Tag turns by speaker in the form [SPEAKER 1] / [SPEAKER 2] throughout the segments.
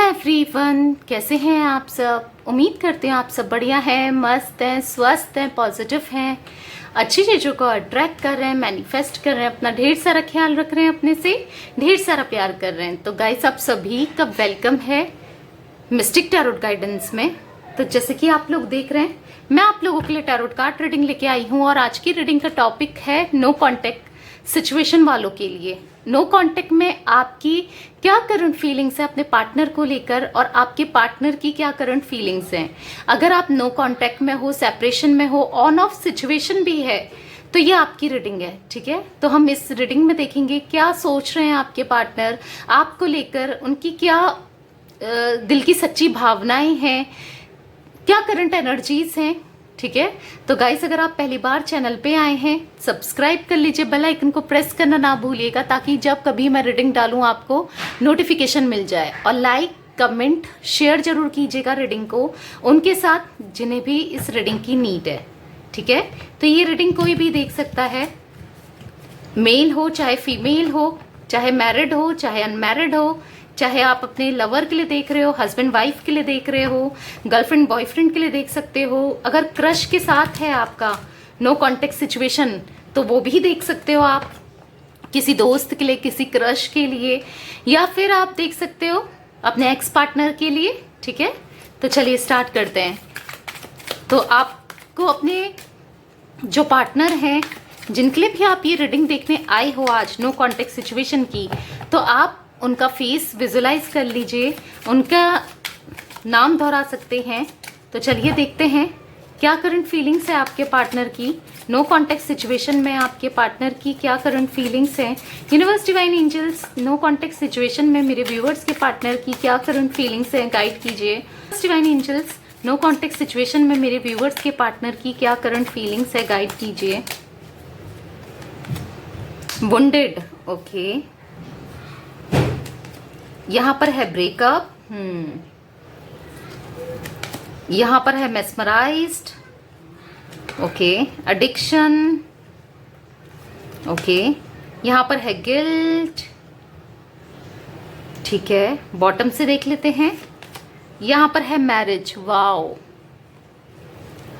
[SPEAKER 1] Everyone, कैसे हैं आप सब। उम्मीद करते हैं आप सब बढ़िया हैं, मस्त हैं, स्वस्थ हैं, पॉजिटिव हैं, अच्छी चीज़ों को अट्रैक्ट कर रहे हैं, मैनिफेस्ट कर रहे हैं, अपना ढेर सारा ख्याल रख रहे हैं, अपने से ढेर सारा प्यार कर रहे हैं। तो गाइस, आप सभी का वेलकम है मिस्टिक टैरोट गाइडेंस में। तो जैसे कि आप लोग देख रहे हैं, मैं आप लोगों के लिए टैरोट कार्ड रीडिंग लेके आई हूँ और आज की रीडिंग का टॉपिक है नो कॉन्टेक्ट सिचुएशन वालों के लिए। नो कॉन्टेक्ट में आपकी क्या करंट फीलिंग्स है अपने पार्टनर को लेकर और आपके पार्टनर की क्या करंट फीलिंग्स हैं। अगर आप नो कॉन्टेक्ट में हो, सेपरेशन में हो, ऑन ऑफ सिचुएशन भी है, तो ये आपकी रीडिंग है। ठीक है, तो हम इस रीडिंग में देखेंगे क्या सोच रहे हैं आपके पार्टनर आपको लेकर, उनकी क्या दिल की सच्ची भावनाएं हैं, क्या करंट एनर्जीज हैं। ठीक है, तो गाइस, अगर आप पहली बार चैनल पे आए हैं, सब्सक्राइब कर लीजिए, बेल आइकन को प्रेस करना ना भूलिएगा ताकि जब कभी मैं रीडिंग डालूं आपको नोटिफिकेशन मिल जाए। और लाइक, कमेंट, शेयर जरूर कीजिएगा रीडिंग को उनके साथ जिन्हें भी इस रीडिंग की नीड है। ठीक है, तो ये रीडिंग कोई भी देख सकता है, मेल हो चाहे फीमेल हो, चाहे मैरिड हो चाहे अनमैरिड हो, चाहे आप अपने लवर के लिए देख रहे हो, हस्बैंड वाइफ के लिए देख रहे हो, गर्लफ्रेंड बॉयफ्रेंड के लिए देख सकते हो। अगर क्रश के साथ है आपका नो कॉन्टेक्ट सिचुएशन तो वो भी देख सकते हो आप, किसी दोस्त के लिए, किसी क्रश के लिए, या फिर आप देख सकते हो अपने एक्स पार्टनर के लिए। ठीक है, तो चलिए स्टार्ट करते हैं। तो आपको अपने जो पार्टनर हैं, जिनके लिए भी आप ये रीडिंग देखने आए हो आज नो कॉन्टेक्ट सिचुएशन की, तो आप उनका फेस विजुलाइज कर लीजिए, उनका नाम दोहरा सकते हैं। तो चलिए देखते हैं क्या करंट फीलिंग्स है आपके पार्टनर की नो कॉन्टेक्ट सिचुएशन में। आपके पार्टनर की क्या करंट फीलिंग्स हैं। Universe, divine angels, no contact situation में मेरे व्यूअर्स के पार्टनर की क्या करंट फीलिंग्स हैं, गाइड कीजिए। Divine angels, no contact situation में मेरे व्यूअर्स के पार्टनर की क्या करंट फीलिंग्स है, गाइड कीजिए। वुंडेड, ओके, यहां पर है ब्रेकअप, यहां पर है मेस्मराइज्ड, ओके, एडिक्शन, ओके, यहां पर है गिल्ट। ठीक है, बॉटम से देख लेते हैं, यहां पर है मैरिज, वाओ,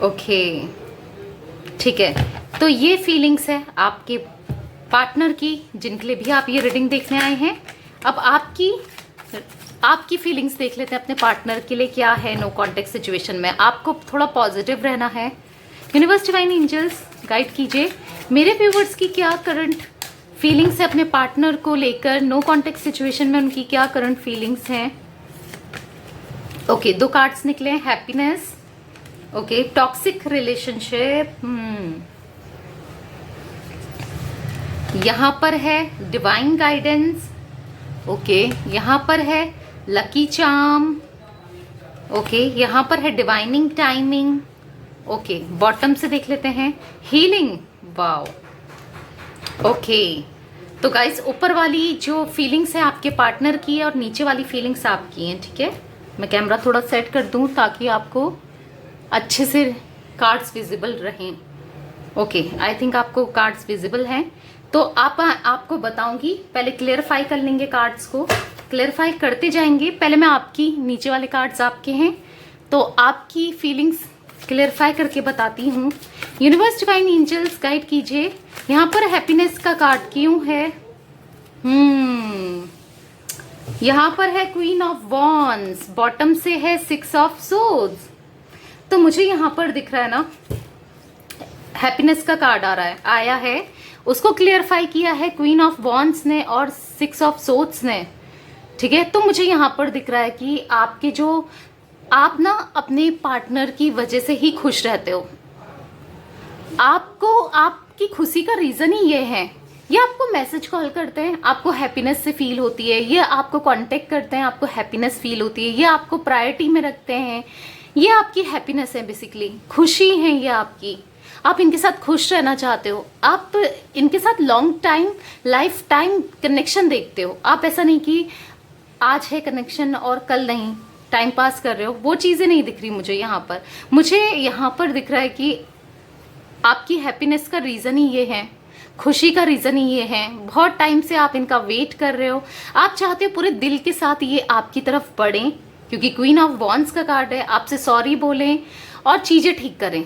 [SPEAKER 1] ओके। ठीक है, तो ये फीलिंग्स है आपके पार्टनर की जिनके लिए भी आप ये रीडिंग देखने आए हैं। अब आपकी फीलिंग्स देख लेते हैं अपने पार्टनर के लिए क्या है नो कॉन्टेक्ट सिचुएशन में। आपको थोड़ा पॉजिटिव रहना है। यूनिवर्स, डिवाइन एंजल्स, गाइड कीजिए मेरे व्यूवर्स की क्या करंट फीलिंग्स है अपने पार्टनर को लेकर नो कॉन्टेक्ट सिचुएशन में, उनकी क्या करंट फीलिंग्स हैं। ओके, दो कार्ड्स निकले, हैप्पीनेस, ओके, टॉक्सिक रिलेशनशिप, यहां पर है डिवाइन गाइडेंस, ओके, यहाँ पर है लकी चार्म, ओके, यहाँ पर है डिवाइनिंग टाइमिंग, ओके, बॉटम से देख लेते हैं, हीलिंग, वाओ, ओके। तो गाइस, ऊपर वाली जो फीलिंग्स है आपके पार्टनर की है और नीचे वाली फीलिंग्स आपकी हैं। ठीक है, मैं कैमरा थोड़ा सेट कर दूं ताकि आपको अच्छे से कार्ड्स विजिबल रहें। ओके, आई थिंक आपको कार्ड्स विजिबल हैं। तो आपको बताऊंगी, पहले क्लियरिफाई कर लेंगे कार्ड्स को, क्लियरिफाई करते जाएंगे। पहले मैं आपकी, नीचे वाले कार्ड्स आपके हैं तो आपकी फीलिंग्स क्लियरिफाई करके बताती हूँ। यूनिवर्स, डिवाइन एंजल्स, गाइड कीजिए यहाँ पर हैप्पीनेस का कार्ड क्यों है। यहाँ पर है क्वीन ऑफ वॉन्ड्स, बॉटम से है सिक्स ऑफ सोर्ड्स। तो मुझे यहाँ पर दिख रहा है ना, हैप्पीनेस का कार्ड आया है, उसको क्लियरिफाई किया है क्वीन ऑफ वॉन्ड्स ने और सिक्स ऑफ सोर्ड्स ने। ठीक है, तो मुझे यहाँ पर दिख रहा है कि आपके जो आप ना अपने पार्टनर की वजह से ही खुश रहते हो। आपको आपकी खुशी का रीजन ही ये है, ये आपको मैसेज कॉल करते हैं, आपको हैप्पीनेस से फील होती है, ये आपको कांटेक्ट करते हैं, आपको हैप्पीनेस फील होती है, ये आपको प्रायोरिटी में रखते हैं, ये आपकी हैप्पीनेस है, बेसिकली खुशी है ये आपकी। आप इनके साथ खुश रहना चाहते हो, आप इनके साथ long time, life time connection देखते हो। आप ऐसा नहीं कि आज है कनेक्शन और कल नहीं, टाइम पास कर रहे हो, वो चीज़ें नहीं दिख रही मुझे यहाँ पर। मुझे यहाँ पर दिख रहा है कि आपकी हैप्पीनेस का रीज़न ही ये है, खुशी का रीज़न ही ये है, बहुत टाइम से आप इनका वेट कर रहे हो, आप चाहते हो पूरे दिल के साथ ये आपकी तरफ बढ़ें, क्योंकि क्वीन ऑफ वॉन्ड्स का कार्ड है, आपसे सॉरी बोलें और चीज़ें ठीक करें,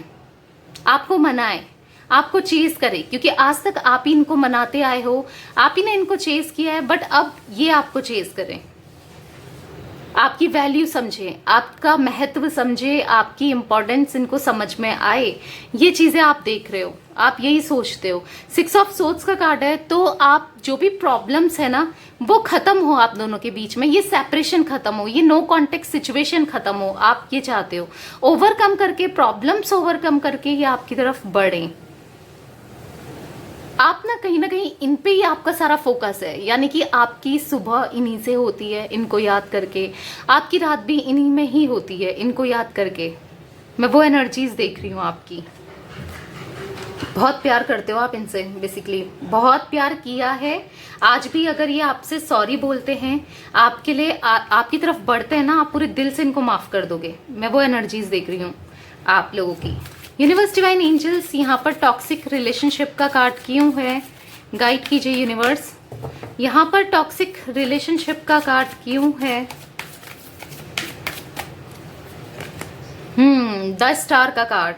[SPEAKER 1] आपको मनाएं, आपको चेज करें, क्योंकि आज तक आप ही इनको मनाते आए हो, आप ही ने इनको चेज किया है, बट अब ये आपको चेज करें, आपकी वैल्यू समझे, आपका महत्व समझे, आपकी इम्पोर्टेंस इनको समझ में आए, ये चीज़ें आप देख रहे हो, आप यही सोचते हो। 6 ऑफ सोर्ड्स का कार्ड है, तो आप जो भी प्रॉब्लम्स है ना वो खत्म हो आप दोनों के बीच में, ये सेपरेशन खत्म हो, ये नो कॉन्टेक्ट सिचुएशन खत्म हो, आप ये चाहते हो। ओवरकम करके, प्रॉब्लम्स ओवरकम करके ये आपकी तरफ बढ़े। आप ना कहीं इन पे ही आपका सारा फोकस है, यानी कि आपकी सुबह इन्हीं से होती है इनको याद करके, आपकी रात भी इन्हीं में ही होती है इनको याद करके। मैं वो एनर्जीज देख रही हूँ आपकी। बहुत प्यार करते हो आप इनसे, बेसिकली बहुत प्यार किया है। आज भी अगर ये आपसे सॉरी बोलते हैं, आपके लिए आपकी तरफ बढ़ते हैं ना, आप पूरे दिल से इनको माफ कर दोगे। मैं वो एनर्जीज देख रही हूँ आप लोगों की। यूनिवर्स डिवाइन एंजल्स यहाँ पर टॉक्सिक रिलेशनशिप का कार्ड क्यों है, गाइड कीजिए यूनिवर्स। यहाँ पर टॉक्सिक रिलेशनशिप का कार्ड क्यों है। 10 स्टार का कार्ड।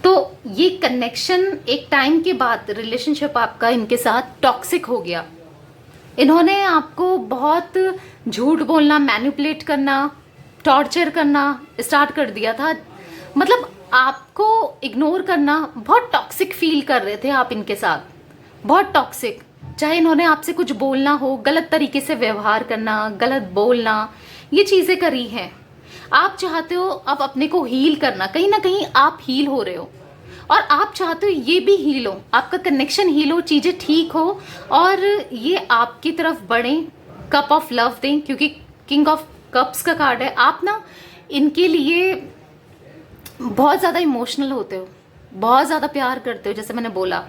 [SPEAKER 1] तो ये कनेक्शन एक टाइम के बाद रिलेशनशिप आपका इनके साथ टॉक्सिक हो गया। इन्होंने आपको बहुत झूठ बोलना, मैनिपुलेट करना, टॉर्चर करना स्टार्ट कर दिया था। मतलब आपको इग्नोर करना, बहुत टॉक्सिक फील कर रहे थे आप इनके साथ, बहुत टॉक्सिक। चाहे इन्होंने आपसे कुछ बोलना हो, गलत तरीके से व्यवहार करना, गलत बोलना, ये चीज़ें करी हैं। आप चाहते हो अब अपने को हील करना, कहीं ना कहीं आप हील हो रहे हो और आप चाहते हो ये भी हील हो, आपका कनेक्शन हील हो, चीज़ें ठीक हो और ये आपकी तरफ बढ़े, कप ऑफ लव दें, क्योंकि किंग ऑफ कप्स का कार्ड है। आप ना इनके लिए बहुत ज़्यादा इमोशनल होते हो, बहुत ज़्यादा प्यार करते हो। जैसे मैंने बोला,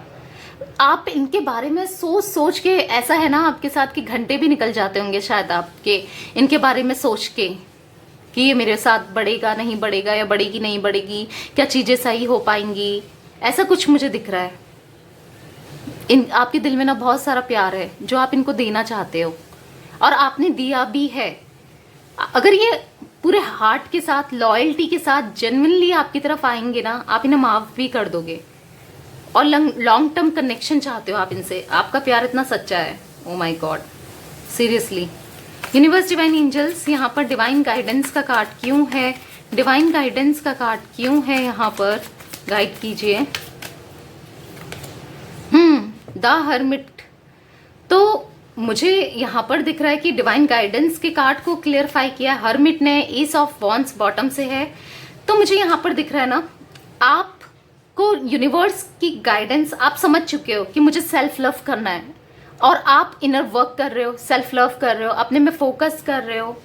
[SPEAKER 1] आप इनके बारे में सोच सोच के, ऐसा है ना आपके साथ कि घंटे भी निकल जाते होंगे शायद आपके इनके बारे में सोच के कि ये मेरे साथ बढ़ेगा नहीं बढ़ेगा, या बढ़ेगी नहीं बढ़ेगी, क्या चीज़ें सही हो पाएंगी, ऐसा कुछ मुझे दिख रहा है। आपके दिल में ना बहुत सारा प्यार है जो आप इनको देना चाहते हो और आपने दिया भी है। अगर ये पूरे हार्ट के साथ, लॉयल्टी के साथ जेन्युइनली आपकी तरफ आएंगे ना, आप इन्हें माफ भी कर दोगे और लॉन्ग टर्म कनेक्शन चाहते हो आप इनसे। आपका प्यार इतना सच्चा है, oh my god, seriously. Universe divine angels, यहाँ पर डिवाइन गाइडेंस का कार्ड क्यों है, डिवाइन गाइडेंस का कार्ड क्यों है, यहाँ पर गाइड कीजिए। The hermit. तो मुझे यहाँ पर दिख रहा है कि डिवाइन गाइडेंस के कार्ड को क्लियरफाई किया हर्मिट ने, एस ऑफ वॉन्ड्स बॉटम से है। तो मुझे यहाँ पर दिख रहा है ना, आपको यूनिवर्स की गाइडेंस आप समझ चुके हो कि मुझे सेल्फ लव करना है और आप इनर वर्क कर रहे हो, सेल्फ लव कर रहे हो, अपने में फोकस कर रहे हो।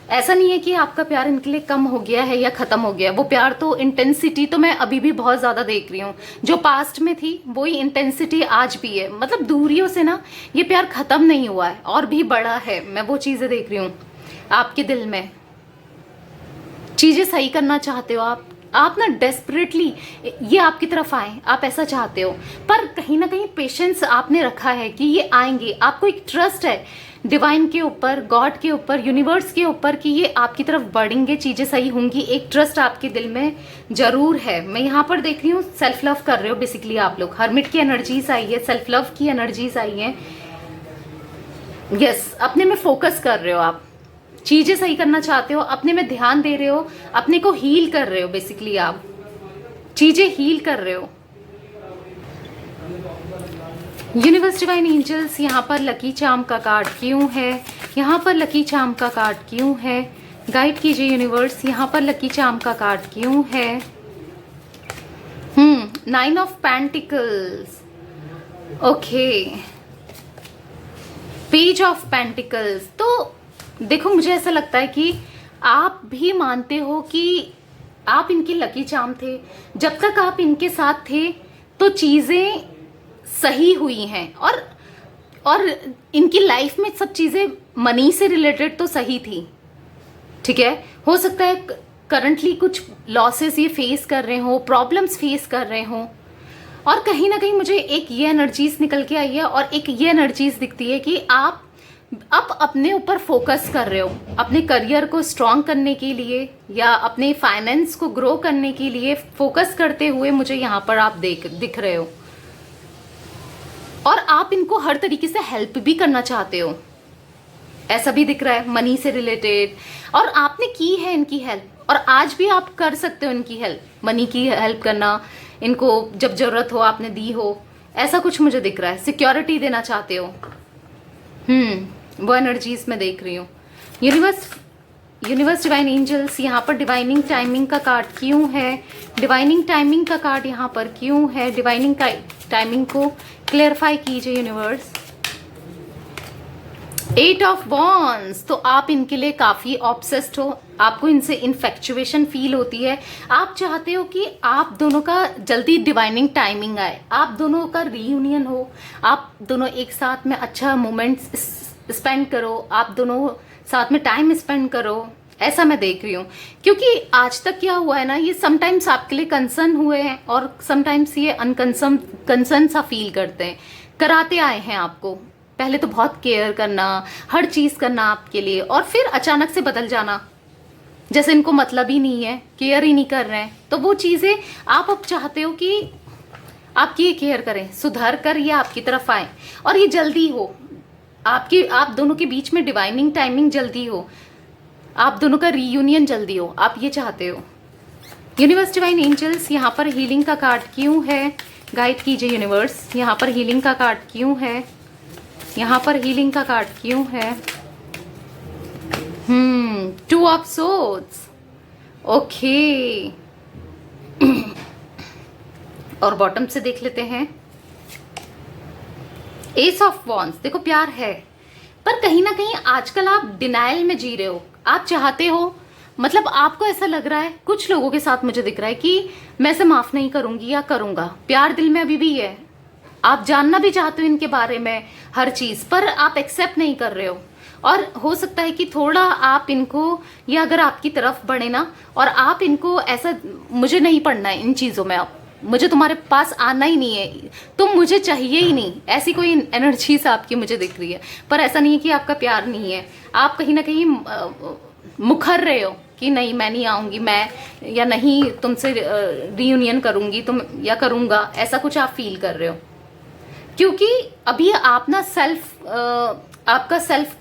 [SPEAKER 1] ऐसा नहीं है कि आपका प्यार इनके लिए कम हो गया है या खत्म हो गया। वो प्यार तो, इंटेंसिटी तो मैं अभी भी बहुत ज़्यादा देख रही हूँ। जो पास्ट में थी वही इंटेंसिटी आज भी है। मतलब दूरियों से ना ये प्यार खत्म नहीं हुआ है और भी बड़ा है। मैं वो चीज़ें देख रही हूँ आपके दिल में। चीज़ें सही करना चाहते हो आप ना डेस्परेटली ये आपकी तरफ आए, आप ऐसा चाहते हो। पर कहीं ना कहीं पेशेंस आपने रखा है कि ये आएंगे। आपको एक ट्रस्ट है डिवाइन के ऊपर, गॉड के ऊपर, यूनिवर्स के ऊपर कि ये आपकी तरफ बढ़ेंगे, चीज़ें सही होंगी। एक ट्रस्ट आपके दिल में जरूर है। मैं यहाँ पर देख रही हूँ सेल्फ लव कर रहे हो बेसिकली आप लोग। हर्मिट की एनर्जीज आई है, सेल्फ लव की एनर्जीज आई है। यस, अपने में फोकस कर रहे हो आप, चीज़ें सही करना चाहते हो, अपने में ध्यान दे रहे हो, अपने को हील कर रहे हो। बेसिकली आप चीज़ें हील कर रहे हो। यूनिवर्स डिवाइन एंजल्स, यहाँ पर लकी चार्म का कार्ड क्यों है, यहाँ पर लकी चार्म का कार्ड क्यों है, गाइड कीजिए यूनिवर्स। यहाँ पर लकी चार्म का कार्ड क्यों है। 9 of pentacles, okay, page of pentacles. तो देखो, मुझे ऐसा लगता है कि आप भी मानते हो कि आप इनकी लकी चार्म थे। जब तक आप इनके साथ थे तो चीज़ें सही हुई हैं और इनकी लाइफ में सब चीज़ें मनी से रिलेटेड तो सही थी। ठीक है, हो सकता है करंटली कुछ लॉसेस ये फेस कर रहे हो, प्रॉब्लम्स फेस कर रहे हो और कहीं ना कहीं मुझे एक ये एनर्जीज निकल के आई है और एक ये एनर्जीज दिखती है कि आप अब अपने ऊपर फोकस कर रहे हो, अपने करियर को स्ट्रॉन्ग करने के लिए या अपने फाइनेंस को ग्रो करने के लिए फोकस करते हुए मुझे यहाँ पर आप दिख रहे हो। और आप इनको हर तरीके से हेल्प भी करना चाहते हो, ऐसा भी दिख रहा है मनी से रिलेटेड। और आपने की है इनकी हेल्प और आज भी आप कर सकते हो इनकी हेल्प, मनी की हेल्प करना, इनको जब जरूरत हो आपने दी हो, ऐसा कुछ मुझे दिख रहा है। सिक्योरिटी देना चाहते हो, वो एनर्जीज मैं देख रही हूँ। यूनिवर्स डिवाइन एंजल्स, यहाँ पर डिवाइनिंग टाइमिंग का कार्ड क्यों है? डिवाइनिंग टाइमिंग का कार्ड यहाँ पर क्यों है? डिवाइनिंग टाइमिंग को क्लेरिफाई कीजिए यूनिवर्स। 8 ऑफ वॉन्ड्स, तो आप इनके लिए काफ़ी ऑब्सेस्ड हो, आपको इनसे इन्फेक्चुएशन फील होती है। आप चाहते हो कि आप दोनों का जल्दी डिवाइनिंग टाइमिंग आए, आप दोनों का रीयूनियन हो, आप दोनों एक साथ में अच्छा मोमेंट्स स्पेंड करो, आप दोनों साथ में टाइम स्पेंड करो, ऐसा मैं देख रही हूँ। क्योंकि आज तक क्या हुआ है ना, ये समटाइम्स आपके लिए कंसर्न हुए हैं और समटाइम्स ये कंसर्न सा फील करते हैं, कराते आए हैं आपको। पहले तो बहुत केयर करना, हर चीज़ करना आपके लिए, और फिर अचानक से बदल जाना, जैसे इनको मतलब ही नहीं है, केयर ही नहीं कर रहे हैं। तो वो चीज़ें आप अब चाहते हो कि आपकी ये केयर करें, सुधर कर ये आपकी तरफ आए और ये जल्दी हो, आप दोनों के बीच में डिवाइनिंग टाइमिंग जल्दी हो, आप दोनों का रीयूनियन जल्दी हो, आप ये चाहते हो। यूनिवर्स डिवाइन एंजल्स, यहाँ पर हीलिंग का कार्ड क्यों है? गाइड कीजिए यूनिवर्स, यहाँ पर हीलिंग का कार्ड क्यों है? यहाँ पर हीलिंग का कार्ड क्यों है? 2 ऑफ सोर्ड्स, ओके। और बॉटम से देख लेते हैं एस ऑफ वॉन्ड्स। देखो प्यार है, पर कहीं ना कहीं आजकल आप डिनाइल में जी रहे हो। आप चाहते हो, मतलब आपको ऐसा लग रहा है, कुछ लोगों के साथ मुझे दिख रहा है कि मैं इसे माफ नहीं करूंगी या करूंगा। प्यार दिल में अभी भी है, आप जानना भी चाहते हो इनके बारे में हर चीज, पर आप एक्सेप्ट नहीं कर रहे हो। और हो सकता है कि थोड़ा आप इनको, या अगर आपकी तरफ बढ़े ना और आप इनको ऐसा, मुझे नहीं पढ़ना है इन चीजों में, अब मुझे तुम्हारे पास आना ही नहीं है, तुम मुझे चाहिए ही नहीं, ऐसी कोई एनर्जीज आपकी मुझे दिख रही है। पर ऐसा नहीं है कि आपका प्यार नहीं है, आप कहीं ना कहीं मुखर रहे हो कि नहीं मैं नहीं आऊंगी, मैं या नहीं तुमसे रीयूनियन करूंगी तुम या करूंगा, ऐसा कुछ आप फील कर रहे हो। क्योंकि अभी आप ना आपका सेल्फ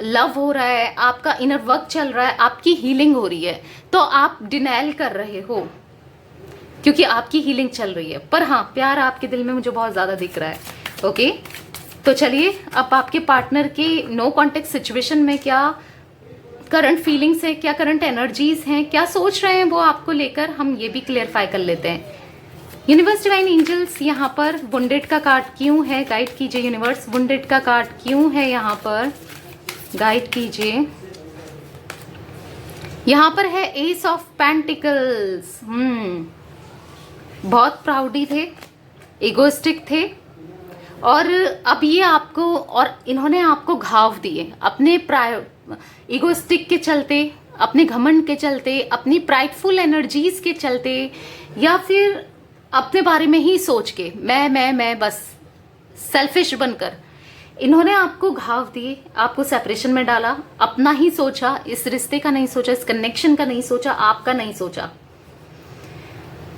[SPEAKER 1] लव हो रहा है, आपका इनर वर्क चल रहा है, आपकी हीलिंग हो रही है, तो आप डिनाइल कर रहे हो क्योंकि आपकी हीलिंग चल रही है। पर हाँ, प्यार आपके दिल में मुझे बहुत ज्यादा दिख रहा है। ओके, तो चलिए अब आपके पार्टनर के नो कॉन्टेक्ट सिचुएशन में क्या करंट फीलिंग्स है, क्या करंट एनर्जीज हैं, क्या सोच रहे हैं वो आपको लेकर, हम ये भी क्लियरफाई कर लेते हैं। यूनिवर्स डिवाइन एंजल्स, यहाँ पर वुंडेड का कार्ड क्यों है? गाइड कीजिए यूनिवर्स, वुंडेड का कार्ड क्यों है? यहाँ पर गाइड कीजिए। यहाँ पर है एस ऑफ पेंटिकल्स। बहुत प्राउडी थे, इगोस्टिक थे, और अब ये आपको, और इन्होंने आपको घाव दिए अपने इगोस्टिक के चलते, अपने घमंड के चलते, अपनी प्राइडफुल एनर्जीज के चलते, या फिर अपने बारे में ही सोच के मैं बस सेल्फिश बनकर इन्होंने आपको घाव दिए, आपको सेपरेशन में डाला, अपना ही सोचा, इस रिश्ते का नहीं सोचा, इस कनेक्शन का नहीं सोचा, आपका नहीं सोचा।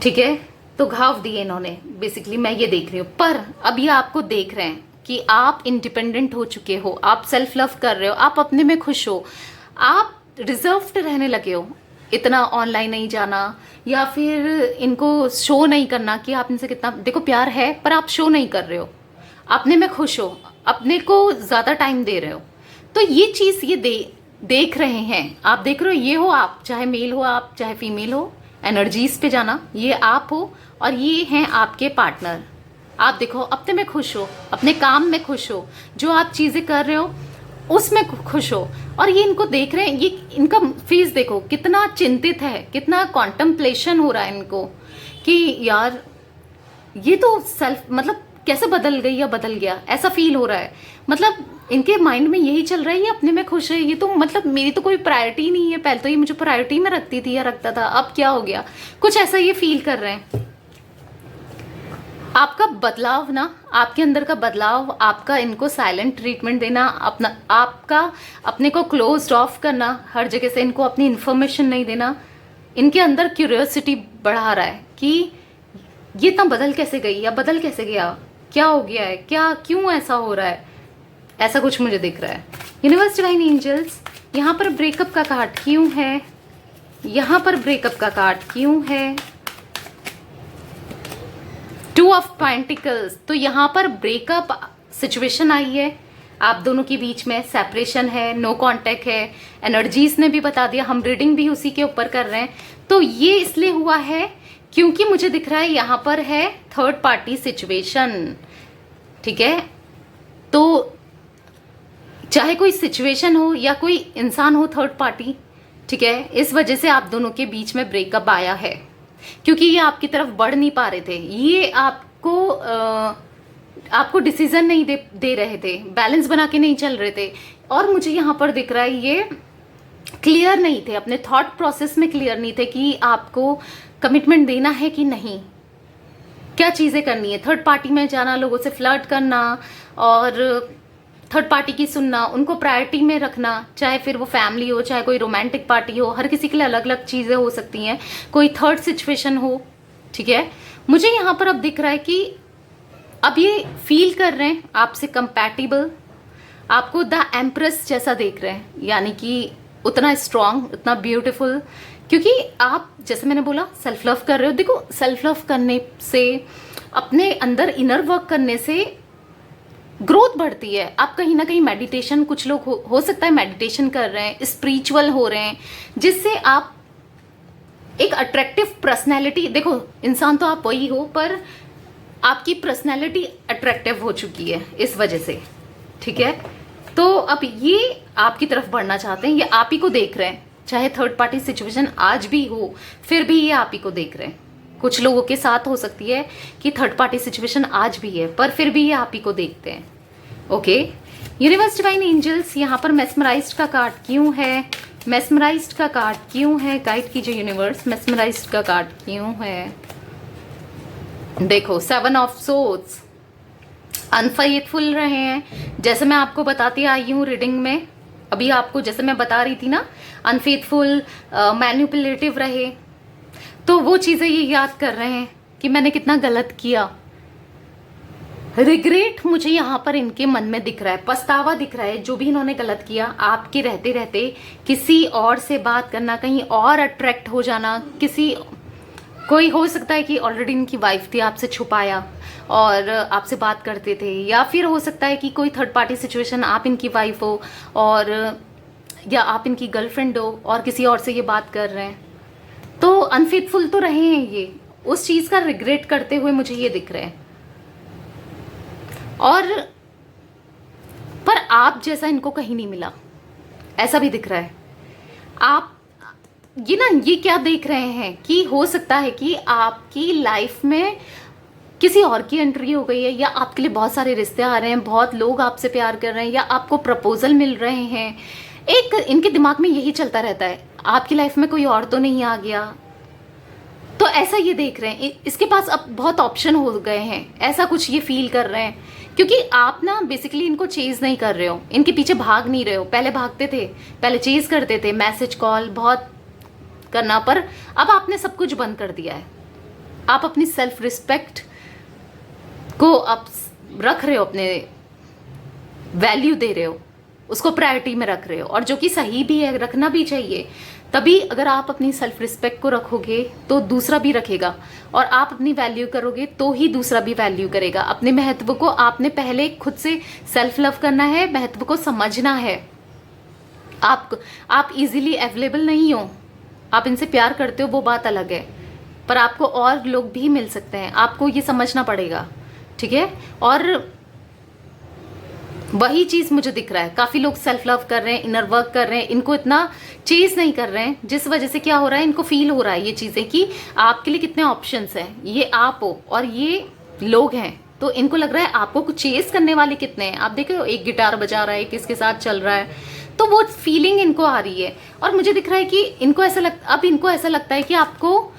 [SPEAKER 1] ठीक है, तो घाव दिए इन्होंने, बेसिकली मैं ये देख रही हूँ। पर अब ये आपको देख रहे हैं कि आप इंडिपेंडेंट हो चुके हो, आप सेल्फ लव कर रहे हो, आप अपने में खुश हो, आप रिजर्व्ड रहने लगे हो, इतना ऑनलाइन नहीं जाना या फिर इनको शो नहीं करना कि आप इनसे कितना, देखो प्यार है पर आप शो नहीं कर रहे हो, अपने में खुश हो, अपने को ज्यादा टाइम दे रहे हो। तो ये चीज ये देख रहे हैं, आप देख रहे हो, ये हो आप, चाहे मेल हो आप चाहे फीमेल हो, एनर्जीज पे जाना, ये आप हो और ये हैं आपके पार्टनर। आप देखो अपने में खुश हो, अपने काम में खुश हो, जो आप चीजें कर रहे हो उसमें खुश हो। और ये इनको देख रहे हैं, ये इनका फेस देखो कितना चिंतित है, कितना कॉन्टेम्पलेशन हो रहा है इनको कि यार ये तो सेल्फ, मतलब कैसे बदल गई या बदल गया, ऐसा फील हो रहा है। मतलब इनके माइंड में यही चल रहा है, ये अपने में खुश है, ये तो मतलब मेरी तो कोई प्रायोरिटी नहीं है, पहले तो ये मुझे प्रायोरिटी में रखती थी या रखता था, अब क्या हो गया, कुछ ऐसा ये फील कर रहे हैं। आपका बदलाव ना, आपके अंदर का बदलाव, आपका इनको साइलेंट ट्रीटमेंट देना, अपना आपका अपने को क्लोज्ड ऑफ करना, हर जगह से इनको अपनी इन्फॉर्मेशन नहीं देना, इनके अंदर क्यूरियोसिटी बढ़ा रहा है कि ये इतना बदल कैसे गई या बदल कैसे गया, क्या हो गया है, क्या क्यों ऐसा हो रहा है, ऐसा कुछ मुझे दिख रहा है। यूनिवर्स डिवाइन एंजल्स, यहाँ पर ब्रेकअप का कार्ड क्यों है, यहाँ पर ब्रेकअप का कार्ड क्यों है, 2 ऑफ पेंटिकल्स, तो यहाँ पर ब्रेकअप सिचुएशन आई है, आप दोनों के बीच में सेपरेशन है, नो कांटेक्ट है, एनर्जीज ने भी बता दिया, हम रीडिंग भी उसी के ऊपर कर रहे हैं। तो ये इसलिए हुआ है क्योंकि मुझे दिख रहा है यहाँ पर है थर्ड पार्टी सिचुएशन, ठीक है। तो चाहे कोई सिचुएशन हो या कोई इंसान हो थर्ड पार्टी, ठीक है, इस वजह से आप दोनों के बीच में ब्रेकअप आया है, क्योंकि ये आपकी तरफ बढ़ नहीं पा रहे थे, ये आपको डिसीजन नहीं दे रहे थे, बैलेंस बना के नहीं चल रहे थे। और मुझे यहाँ पर दिख रहा है ये क्लियर नहीं थे, अपने थॉट प्रोसेस में क्लियर नहीं थे कि आपको कमिटमेंट देना है कि नहीं, क्या चीज़ें करनी है, थर्ड पार्टी में जाना, लोगों से फ्लर्ट करना और थर्ड पार्टी की सुनना, उनको प्रायोरिटी में रखना, चाहे फिर वो फैमिली हो, चाहे कोई रोमांटिक पार्टी हो, हर किसी के लिए अलग अलग चीज़ें हो सकती हैं, कोई थर्ड सिचुएशन हो, ठीक है। मुझे यहाँ पर अब दिख रहा है कि अब ये फील कर रहे हैं आपसे कंपैटिबल, आपको द एम्प्रेस जैसा देख रहे हैं, यानी कि उतना स्ट्रांग, उतना ब्यूटीफुल, क्योंकि आप जैसे मैंने बोला सेल्फ लव कर रहे हो। देखो, सेल्फ लव करने से, अपने अंदर इनर वर्क करने से ग्रोथ बढ़ती है। आप कहीं ना कहीं मेडिटेशन, कुछ लोग हो सकता है मेडिटेशन कर रहे हैं, स्पिरिचुअल हो रहे हैं, जिससे आप एक अट्रैक्टिव पर्सनैलिटी, देखो इंसान तो आप वही हो, पर आपकी पर्सनैलिटी अट्रैक्टिव हो चुकी है इस वजह से, ठीक है। तो अब ये आपकी तरफ बढ़ना चाहते हैं, ये आप ही को देख रहे हैं, चाहे थर्ड पार्टी सिचुएशन आज भी हो, फिर भी ये आप ही को देख रहे हैं। कुछ लोगों के साथ हो सकती है कि थर्ड पार्टी सिचुएशन आज भी है, पर फिर भी ये आप ही को देखते हैं। ओके, यूनिवर्स डिवाइन एंजल्स, यहाँ पर मेस्मराइज्ड का कार्ड क्यों है, मेस्मराइज्ड का कार्ड क्यों है, गाइड कीजिए यूनिवर्स, मेस्मराइज्ड का कार्ड क्यों है। देखो, 7 ऑफ सोर्ड्स, अनफेथफुल रहे हैं, जैसे मैं आपको बताती आई हूँ रीडिंग में, अभी आपको जैसे मैं बता रही थी ना, अनफेथफुल, मैनिपुलेटिव रहे, तो वो चीज़ें ये याद कर रहे हैं कि मैंने कितना गलत किया। रिग्रेट मुझे यहाँ पर इनके मन में दिख रहा है, पछतावा दिख रहा है, जो भी इन्होंने गलत किया, आपके रहते रहते किसी और से बात करना, कहीं और अट्रैक्ट हो जाना, कोई हो सकता है कि ऑलरेडी इनकी वाइफ थी, आपसे छुपाया और आपसे बात करते थे, या फिर हो सकता है कि कोई थर्ड पार्टी सिचुएशन, आप इनकी वाइफ हो और या आप इनकी गर्लफ्रेंड हो और किसी और से ये बात कर रहे हैं। तो अनफेथफुल तो रहे हैं ये, उस चीज़ का रिग्रेट करते हुए मुझे ये दिख रहे हैं। और पर आप जैसा इनको कहीं नहीं मिला, ऐसा भी दिख रहा है। आप ये क्या देख रहे हैं कि हो सकता है कि आपकी लाइफ में किसी और की एंट्री हो गई है, या आपके लिए बहुत सारे रिश्ते आ रहे हैं, बहुत लोग आपसे प्यार कर रहे हैं, या आपको प्रपोजल मिल रहे हैं। एक इनके दिमाग में यही चलता रहता है, आपकी लाइफ में कोई और तो नहीं आ गया। तो ऐसा ये देख रहे हैं, इसके पास अब बहुत ऑप्शन हो गए हैं, ऐसा कुछ ये फील कर रहे हैं, क्योंकि आप ना बेसिकली इनको चेज नहीं कर रहे हो, इनके पीछे भाग नहीं रहे हो। पहले भागते थे, पहले चेज करते थे, मैसेज कॉल बहुत करना, पर अब आपने सब कुछ बंद कर दिया है। आप अपनी सेल्फ रिस्पेक्ट को आप रख रहे हो, अपने वैल्यू दे रहे हो, उसको प्रायोरिटी में रख रहे हो, और जो कि सही भी है, रखना भी चाहिए। तभी अगर आप अपनी सेल्फ रिस्पेक्ट को रखोगे तो दूसरा भी रखेगा, और आप अपनी वैल्यू करोगे तो ही दूसरा भी वैल्यू करेगा। अपने महत्व को आपने पहले खुद से सेल्फ लव करना है, महत्व को समझना है। आप इजीली अवेलेबल नहीं हो, आप इनसे प्यार करते हो वो बात अलग है, पर आपको और लोग भी मिल सकते हैं, आपको ये समझना पड़ेगा, ठीक है। और वही चीज मुझे दिख रहा है, काफी लोग सेल्फ लव कर रहे हैं, इनर वर्क कर रहे हैं, इनको इतना चेज नहीं कर रहे हैं, जिस वजह से क्या हो रहा है, इनको फील हो रहा है ये चीजें कि आपके लिए कितने ऑप्शंस हैं, ये आप हो और ये लोग हैं। तो इनको लग रहा है आपको कुछ चेज करने वाले कितने हैं। आप देखो, एक गिटार बजा रहा है, किसके साथ चल रहा है, तो वो फीलिंग इनको आ रही है। और मुझे दिख रहा है कि इनको ऐसा लगता है कि आपको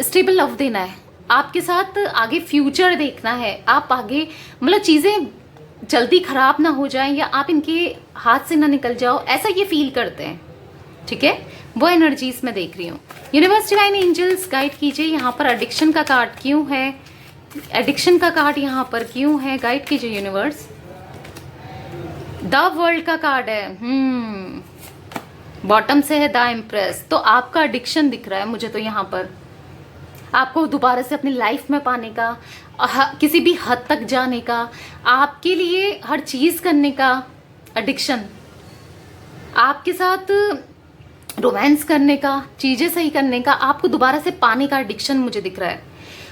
[SPEAKER 1] स्टेबल लव देना है, आपके साथ आगे फ्यूचर देखना है, आप आगे मतलब चीज़ें जल्दी खराब ना हो जाएं या आप इनके हाथ से ना निकल जाओ, ऐसा ये फील करते हैं। ठीक है, वो एनर्जीज मैं देख रही हूँ। यूनिवर्स डिवाइन एंजल्स गाइड कीजिए, यहाँ पर एडिक्शन का कार्ड क्यों है, एडिक्शन का कार्ड यहाँ पर क्यों है, गाइड कीजिए यूनिवर्स। द वर्ल्ड का कार्ड है, बॉटम से है द एम्प्रेस। तो आपका एडिक्शन दिख रहा है मुझे तो यहाँ पर, आपको दोबारा से अपनी लाइफ में पाने का, किसी भी हद तक जाने का, आपके लिए हर चीज़ करने का एडिक्शन, आपके साथ रोमांस करने का, चीज़ें सही करने का, आपको दोबारा से पाने का एडिक्शन मुझे दिख रहा है।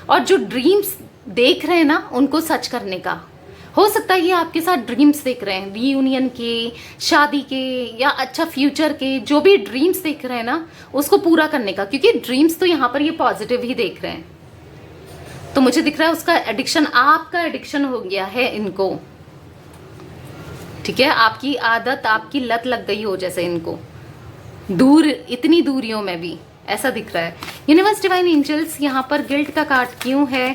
[SPEAKER 1] और जो ड्रीम्स देख रहे हैं ना, उनको सच करने का। हो सकता है ये आपके साथ ड्रीम्स देख रहे हैं, रीयूनियन के, शादी के, या अच्छा फ्यूचर के, जो भी ड्रीम्स देख रहे हैं ना, उसको पूरा करने का। क्योंकि ड्रीम्स तो यहाँ पर ये पॉजिटिव ही देख रहे हैं, तो मुझे दिख रहा है उसका एडिक्शन, आपका एडिक्शन हो गया है इनको। ठीक है, आपकी आदत, आपकी लत लग गई हो जैसे इनको, दूर, इतनी दूरियों में भी ऐसा दिख रहा है। यूनिवर्स डिवाइन एंजल्स, यहाँ पर गिल्ट का कार्ड क्यों है,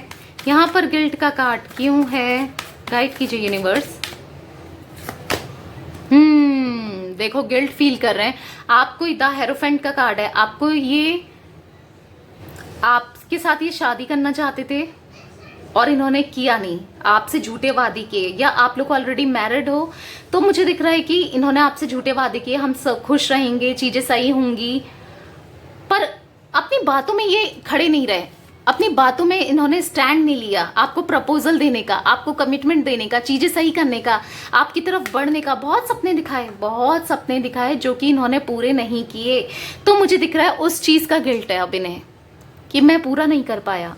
[SPEAKER 1] यहाँ पर गिल्ट का कार्ड क्यों है, गाइड कीजिए यूनिवर्स। देखो गिल्ट फील कर रहे हैं, आपको द हेरोफेंट का कार्ड है, आपको ये, आपके साथ ये शादी करना चाहते थे और इन्होंने किया नहीं, आपसे झूठे वादे किए, या आप लोग ऑलरेडी मैरिड हो तो मुझे दिख रहा है कि इन्होंने आपसे झूठे वादे किए, हम सब खुश रहेंगे, चीजें सही होंगी, पर अपनी बातों में ये खड़े नहीं रहे, अपनी बातों में इन्होंने स्टैंड नहीं लिया, आपको प्रपोजल देने का, आपको कमिटमेंट देने का, चीजें सही करने का, आपकी तरफ बढ़ने का। बहुत सपने दिखाए, बहुत सपने दिखाए जो कि इन्होंने पूरे नहीं किए। तो मुझे दिख रहा है उस चीज का गिल्ट है अब इन्हें कि मैं पूरा नहीं कर पाया।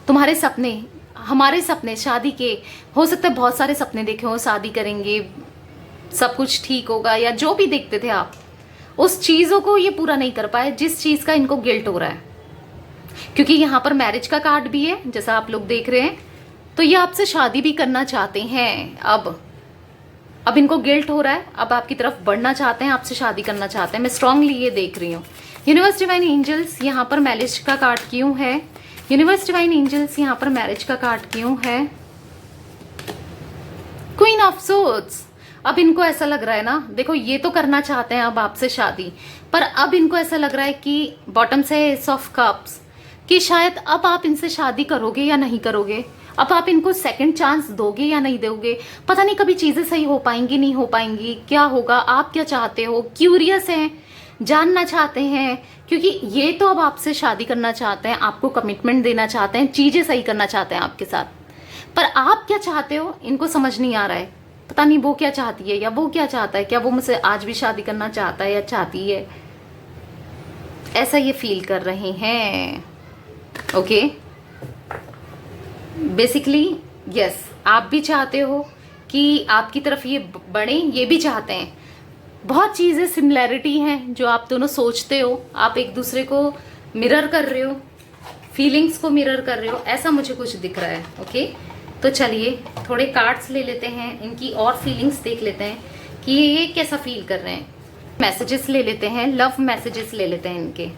[SPEAKER 1] तुम्हारे सपने, हमारे सपने शादी के, हो सकता है बहुत सारे सपने देखे हो, शादी करेंगे, सब कुछ ठीक होगा, या जो भी देखते थे आप, उस चीज़ों को ये पूरा नहीं कर पाए, जिस चीज़ का इनको गिल्ट हो रहा है। क्योंकि यहाँ पर मैरिज का कार्ड भी है जैसा आप लोग देख रहे हैं, तो ये आपसे शादी भी करना चाहते हैं। अब इनको गिल्ट हो रहा है, अब आपकी तरफ बढ़ना चाहते हैं, आपसे शादी करना चाहते हैं, मैं स्ट्रांगली ये देख रही हूँ। यूनिवर्स डिवाइन एंजल्स, यहाँ पर मैरिज का कार्ड क्यों है, यूनिवर्स डिवाइन एंजल्स, यहाँ पर मैरिज का कार्ड क्यों है, क्वीन ऑफ सोर्ड्स। अब इनको ऐसा लग रहा है ना, देखो ये तो करना चाहते हैं अब आपसे शादी, पर अब इनको ऐसा लग रहा है कि बॉटम से एस ऑफ कप्स, कि शायद अब आप इनसे शादी करोगे या नहीं करोगे, अब आप इनको सेकंड चांस दोगे या नहीं दोगे, पता नहीं कभी चीजें सही हो पाएंगी नहीं हो पाएंगी, क्या होगा, आप क्या चाहते हो, क्यूरियस हैं, जानना चाहते हैं, क्योंकि ये तो अब आपसे शादी करना चाहते हैं, आपको कमिटमेंट देना चाहते हैं, चीजें सही करना चाहते हैं आपके साथ, पर आप क्या चाहते हो इनको समझ नहीं आ रहा है। पता नहीं वो क्या चाहती है या वो क्या चाहता है, क्या वो मुझसे आज भी शादी करना चाहता है या चाहती है, ऐसा ये फील कर रहे हैं। ओके, बेसिकली यस, आप भी चाहते हो कि आपकी तरफ ये बढ़े, ये भी चाहते हैं। बहुत चीज़ें सिमिलैरिटी हैं जो आप दोनों सोचते हो, आप एक दूसरे को मिरर कर रहे हो, फीलिंग्स को मिरर कर रहे हो, ऐसा मुझे कुछ दिख रहा है। ओके, तो चलिए थोड़े कार्ड्स ले लेते हैं, इनकी और फीलिंग्स देख लेते हैं कि ये कैसा फील कर रहे हैं। मैसेजेस ले लेते हैं, लव मैसेजेस ले लेते हैं इनके।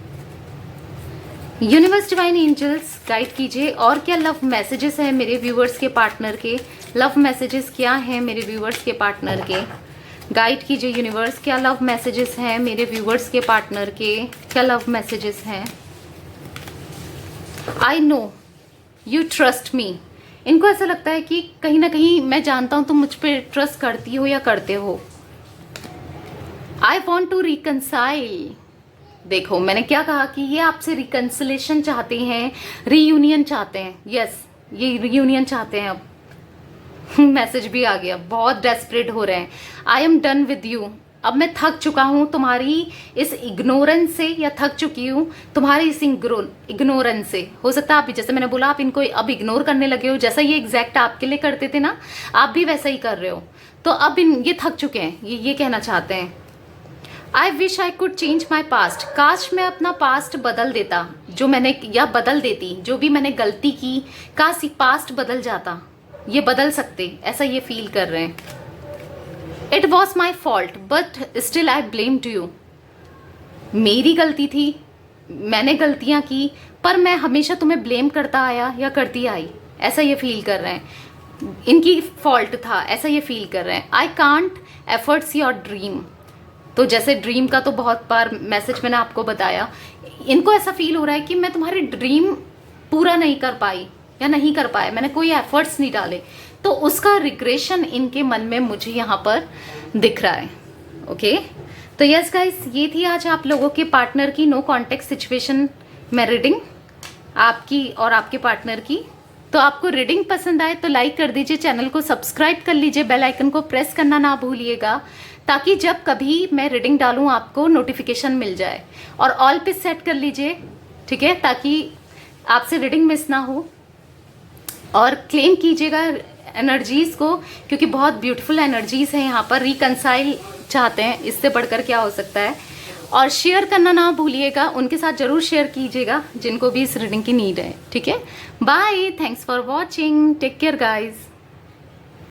[SPEAKER 1] यूनिवर्स डिवाइन एंजल्स गाइड कीजिए, और क्या लव मैसेजेस हैं मेरे व्यूवर्स के पार्टनर के, लव मैसेजेस क्या हैं मेरे व्यूवर्स के पार्टनर के, गाइड कीजिए यूनिवर्स, क्या लव मैसेजेस हैं मेरे व्यूवर्स के पार्टनर के, क्या लव मैसेजेस हैं। I know you trust me, इनको ऐसा लगता है कि कहीं ना कहीं मैं जानता हूं तुम मुझ पर ट्रस्ट करती हो या करते हो। आई वॉन्ट टू रिकनसाइल, देखो मैंने क्या कहा कि ये आपसे रिकन्सिलेशन चाहते हैं, रीयूनियन चाहते हैं। यस, ये रीयूनियन चाहते हैं। अब मैसेज भी आ गया, बहुत डेस्परेट हो रहे हैं। I am done with you, अब मैं थक चुका हूं तुम्हारी इस इग्नोरेंस से, या थक चुकी हूं तुम्हारी इस इग्नोरेंस से। हो सकता है आप भी, जैसे मैंने बोला, आप इनको अब इग्नोर करने लगे हो, जैसा ये एग्जैक्ट आपके लिए करते थे ना, आप भी वैसा ही कर रहे हो। तो अब ये थक चुके हैं, ये कहना चाहते हैं। I wish I could change my past, काश मैं अपना पास्ट बदल देता, जो मैंने, या बदल देती, जो भी मैंने गलती की, काश पास्ट बदल जाता, ये बदल सकते, ऐसा ये फील कर रहे हैं। It was my fault but still I blamed you, मेरी गलती थी, मैंने गलतियां की, पर मैं हमेशा तुम्हें ब्लेम करता आया या करती आई, ऐसा ये फील कर रहे हैं, इनकी फॉल्ट था, ऐसा ये फील कर रहे हैं। I can't efforts your dream, तो जैसे ड्रीम का तो बहुत बार मैसेज मैंने आपको बताया, इनको ऐसा फील हो रहा है कि मैं तुम्हारी ड्रीम पूरा नहीं कर पाई या नहीं कर पाया, मैंने कोई एफर्ट्स नहीं डाले, तो उसका रिग्रेशन इनके मन में मुझे यहाँ पर दिख रहा है। ओके, तो यस गाइस, ये थी आज आप लोगों के पार्टनर की नो कॉन्टेक्स्ट सिचुएशन में रीडिंग, आपकी और आपके पार्टनर की। तो आपको रीडिंग पसंद आए तो लाइक कर दीजिए, चैनल को सब्सक्राइब कर लीजिए, बेल आइकन को प्रेस करना ना भूलिएगा, ताकि जब कभी मैं रीडिंग डालूं आपको नोटिफिकेशन मिल जाए। और ऑल पे सेट कर लीजिए, ठीक है, ताकि आपसे रीडिंग मिस ना हो। और क्लेम कीजिएगा एनर्जीज़ को, क्योंकि बहुत ब्यूटीफुल एनर्जीज़ हैं यहाँ पर, रिकंसाइल चाहते हैं, इससे बढ़कर क्या हो सकता है। और शेयर करना ना भूलिएगा, उनके साथ ज़रूर शेयर कीजिएगा जिनको भी इस रीडिंग की नीड है, ठीक है। Bye, thanks for watching, take care guys.